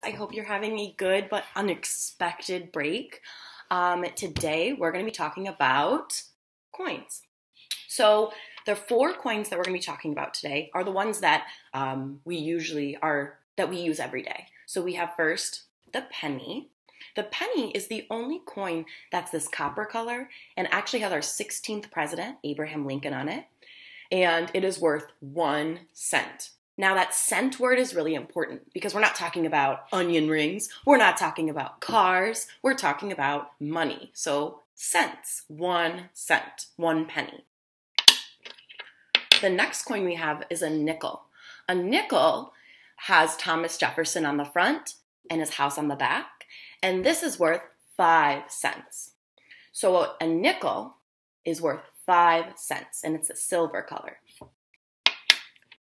I hope you're having a good but unexpected break. Today, we're going to be talking about coins. So the four coins that we're going to be talking about today are the ones that we use every day. So we have first the penny. The penny is the only coin that's this copper color and actually has our 16th president, Abraham Lincoln, on it. And it is worth 1 cent. Now that cent word is really important because we're not talking about onion rings, we're not talking about cars, we're talking about money. So cents, 1 cent, 1 penny. The next coin we have is a nickel. A nickel has Thomas Jefferson on the front and his house on the back, and this is worth 5 cents. So a nickel is worth 5 cents, and it's a silver color.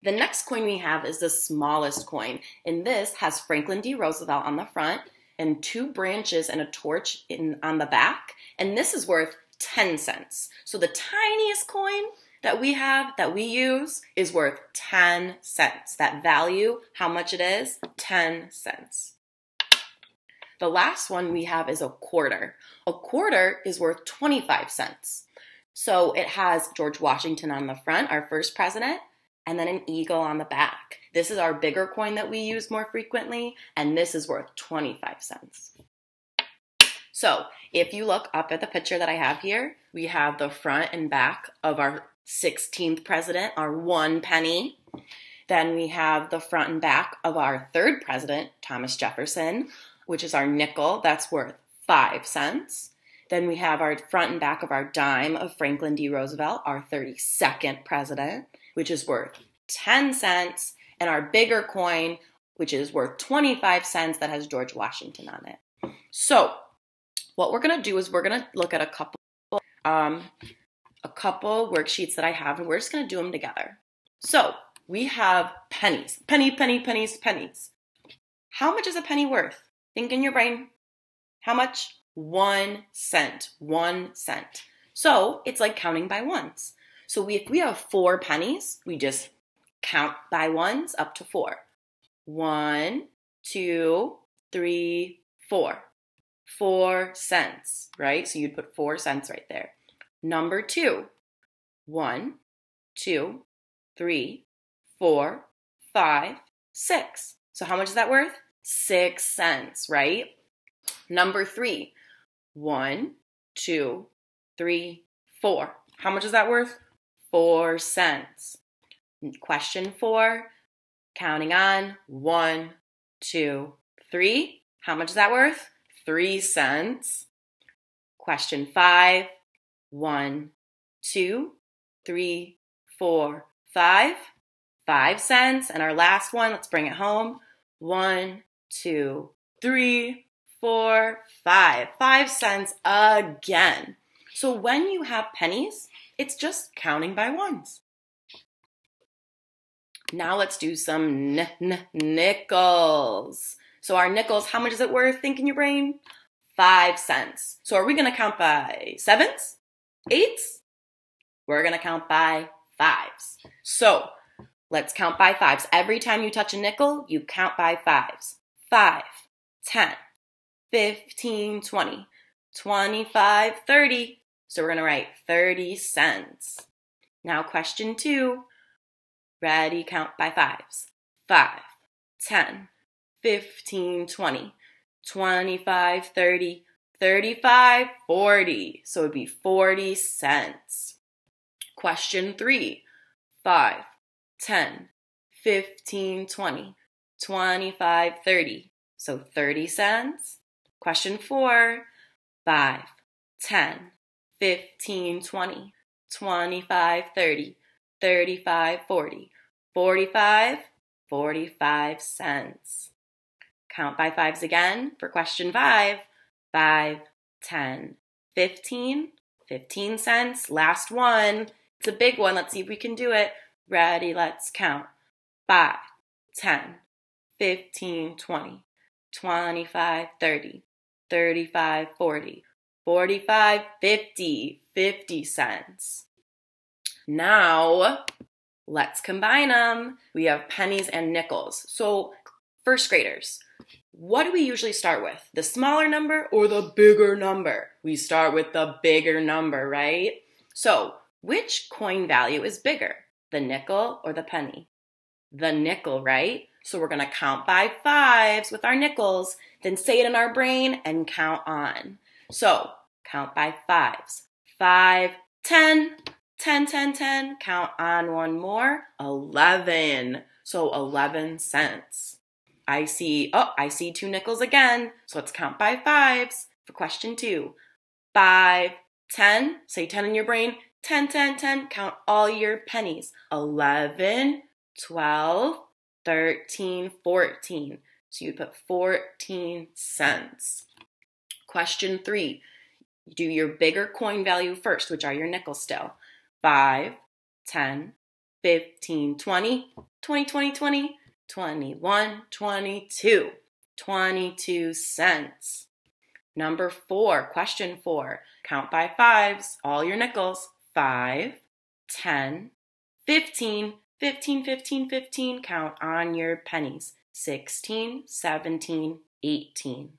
The next coin we have is the smallest coin, and this has Franklin D. Roosevelt on the front and 2 branches and a torch on the back, and this is worth 10 cents. So the tiniest coin that we use is worth 10 cents. That value, how much it is, 10 cents. The last one we have is a quarter. A quarter is worth 25 cents. So it has George Washington on the front, our first president, and then an eagle on the back. This is our bigger coin that we use more frequently, and this is worth 25 cents. So if you look up at the picture that I have here, we have the front and back of our 16th president, our 1 penny. Then we have the front and back of our 3rd president, Thomas Jefferson, which is our nickel. That's worth 5 cents. Then we have our front and back of our dime of Franklin D. Roosevelt, our 32nd president, which is worth 10 cents, and our bigger coin, which is worth 25 cents, that has George Washington on it. So what we're going to do is we're going to look at a couple worksheets that I have, and we're just going to do them together. So we have pennies. Penny, penny, pennies, pennies. How much is a penny worth? Think in your brain. How much? 1 cent. 1 cent. So it's like counting by ones. So if we have 4 pennies, we just count by ones up to 4. 1, 2, 3, 4. 4 cents, right? So you'd put 4 cents right there. Number 2. 1, 2, 3, 4, 5, 6. So how much is that worth? 6 cents, right? Number 3. 1, 2, 3, 4. How much is that worth? 4 cents. Question 4, counting on 1, 2, 3. How much is that worth? 3 cents. Question 5, 1, 2, 3, 4, 5. 5 cents. And our last one, let's bring it home. 1, 2, 3, 4, 5. 5 cents again. So when you have pennies, it's just counting by ones. Now let's do some nickels. So our nickels, how much is it worth? Think in your brain. 5 cents. So are we going to count by 7s? 8s? We're going to count by 5s. So let's count by 5s. Every time you touch a nickel, you count by 5s. 5, 10, 15, 20, 25, 30. So we're going to write 30 cents. Now question 2. Ready, count by 5s. 5, 10, 15, 20, 25, 30, 35, 40. So it would be 40 cents. Question 3. 5, 10, 15, 20, 25, 30. So 30 cents. Question 4. 5, 10, 15, 20, 25, 30, 35, 40, 45, 45 cents. Count by 5s again for question 5. 5, 10, 15, 15 cents. Last one. It's a big one. Let's see if we can do it. Ready, let's count. 5, 10, 15, 20, 25, 30, 35, 40, 45, 50. 50 cents. Now, let's combine them. We have pennies and nickels. So, first graders, what do we usually start with? The smaller number or the bigger number? We start with the bigger number, right? So, which coin value is bigger, the nickel or the penny? The nickel, right? So we're going to count by fives with our nickels, then say it in our brain and count on. So, count by fives. 5, 10, 10, 10, 10. Count on one more. 11. So 11 cents. I see 2 nickels again. So let's count by fives for question 2. 5, 10. Say 10 in your brain. 10, 10, 10. Count all your pennies. 11, 12, 13, 14. So you put 14 cents. Question 3. Do your bigger coin value first, which are your nickels still. 5, 10, 15, 20, 20, 20, 20, 21, 22. 22 cents. Number 4, question 4. Count by fives, all your nickels. 5, 10, 15, 15, 15, 15. Count on your pennies. 16, 17, 18.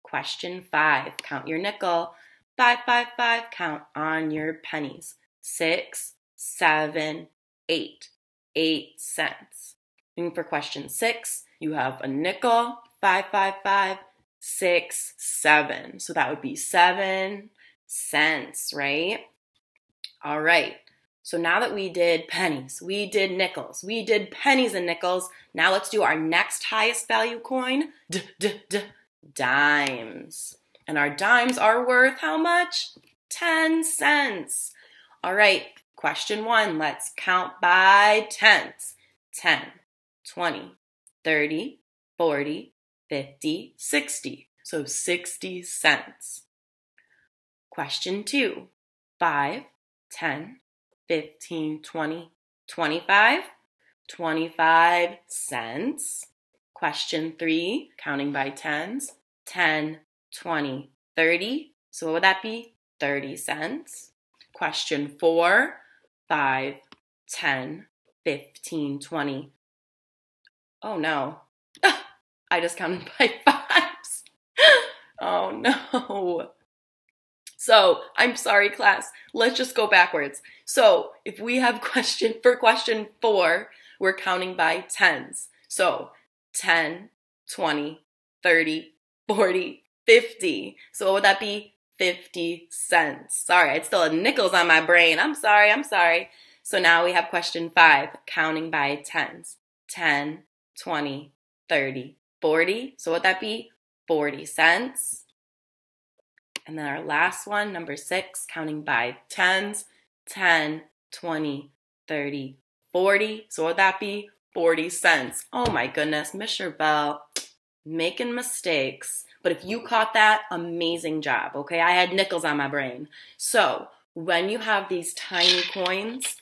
Question 5. Count your nickel. 5, 5, 5. Count on your pennies. 6, 7, 8. 8 cents. And for question 6, you have a nickel. 5, 5, 5. 6, 7. So that would be 7 cents, right? All right. So now that we did pennies, we did nickels, we did pennies and nickels, now let's do our next highest value coin, dimes. And our dimes are worth how much? 10 cents. All right, question 1, let's count by tens. 10, 20, 30, 40, 50, 60. So 60 cents. Question 2, 5, 10, 15, 20, 25, 25 cents. Question 3, counting by tens, 10, 20, 30. So what would that be? 30 cents. Question 4, 5, 10, 15, 20. Oh no, I just counted by fives. Oh no. So, I'm sorry, class. Let's just go backwards. So, if we have question 4, we're counting by tens. So, 10, 20, 30, 40, 50. So, what would that be? 50 cents. Sorry, I still have nickels on my brain. I'm sorry. So, now we have question 5, counting by tens. 10, 20, 30, 40. So, what would that be? 40 cents. And then our last one, number 6, counting by tens, 10, 20, 30, 40. So what would that be? 40 cents. Oh my goodness, Mr. Bell, making mistakes. But if you caught that, amazing job, okay? I had nickels on my brain. So when you have these tiny coins,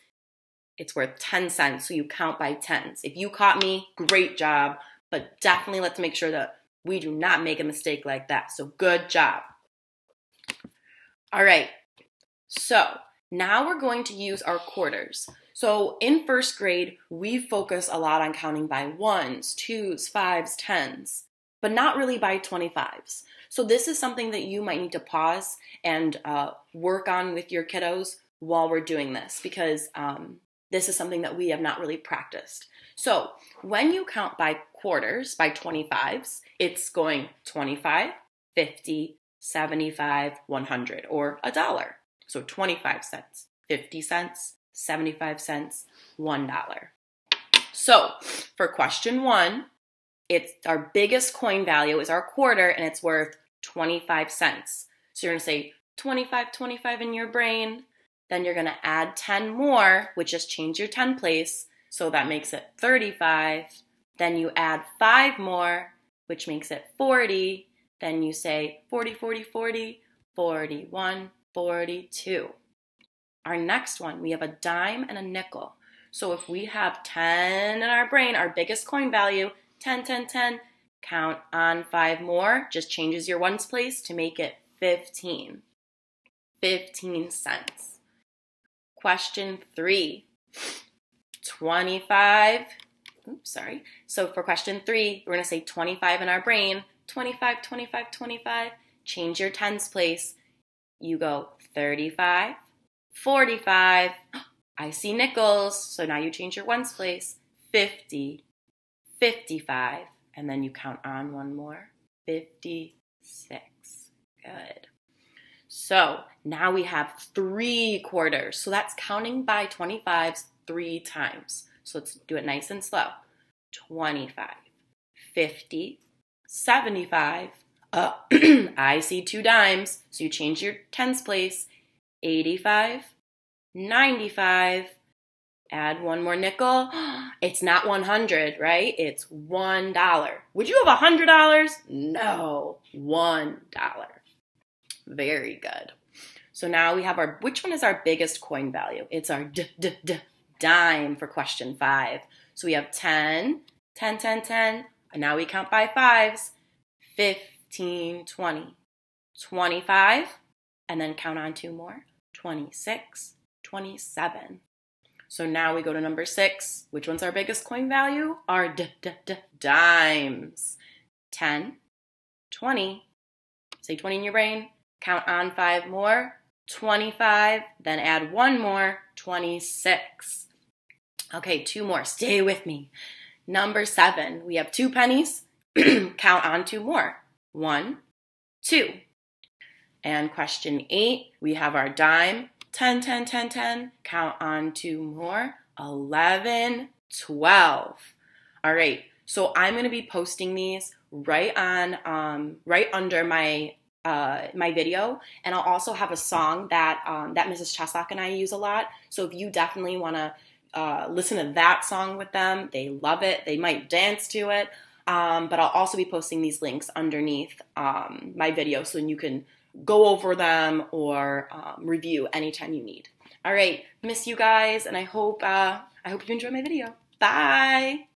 it's worth 10 cents, so you count by tens. If you caught me, great job. But definitely let's make sure that we do not make a mistake like that. So good job. All right, so now we're going to use our quarters. So in first grade, we focus a lot on counting by ones, twos, fives, tens, but not really by 25s. So this is something that you might need to pause and work on with your kiddos while we're doing this, because this is something that we have not really practiced. So when you count by quarters, by 25s, it's going 25, 50, 75, 100, or $1. So 25 cents, 50 cents, 75 cents, $1. So for question 1, it's our biggest coin value is our quarter, and it's worth 25 cents. So you're going to say 25, 25 in your brain. Then you're going to add 10 more, which just change your 10 place. So that makes it 35. Then you add 5 more, which makes it 40. Then you say 40, 40, 40, 41, 42. Our next one, we have a dime and a nickel. So if we have 10 in our brain, our biggest coin value, 10, 10, 10, count on 5 more, just changes your ones place to make it 15. 15 cents. Question 3, 25, Oops, sorry. So for question 3, we're going to say 25 in our brain. 25, 25, 25. Change your tens place. You go 35, 45. I see nickels. So now you change your ones place. 50, 55. And then you count on one more. 56. Good. So now we have 3 quarters. So that's counting by 25s 3 times. So let's do it nice and slow. 25, 50, 75. I see 2 dimes. So you change your tens place. 85, 95. Add one more nickel. It's not 100, right? It's $1. Would you have $100? No, $1. Very good. So now we have which one is our biggest coin value? It's our dime for question 5. So we have 10, 10, 10, 10. And now we count by 5s. 15, 20, 25. And then count on 2 more. 26, 27. So now we go to number 6. Which one's our biggest coin value? Our dimes. 10, 20. Say 20 in your brain. Count on 5 more. 25. Then add 1 more. 26. Okay, 2 more. Stay with me. Number 7. We have 2 pennies. Count on 2 more. 1, 2. And question 8. We have our dime. 10, 10, 10, 10. Count on 2 more. 11, 12. All right. So I'm going to be posting these right under my video, and I'll also have a song that Mrs. Chesak and I use a lot. So if you definitely want to listen to that song with them, they love it. They might dance to it. But I'll also be posting these links underneath my video, so you can go over them or review anytime you need. All right, miss you guys, and I hope you enjoy my video. Bye.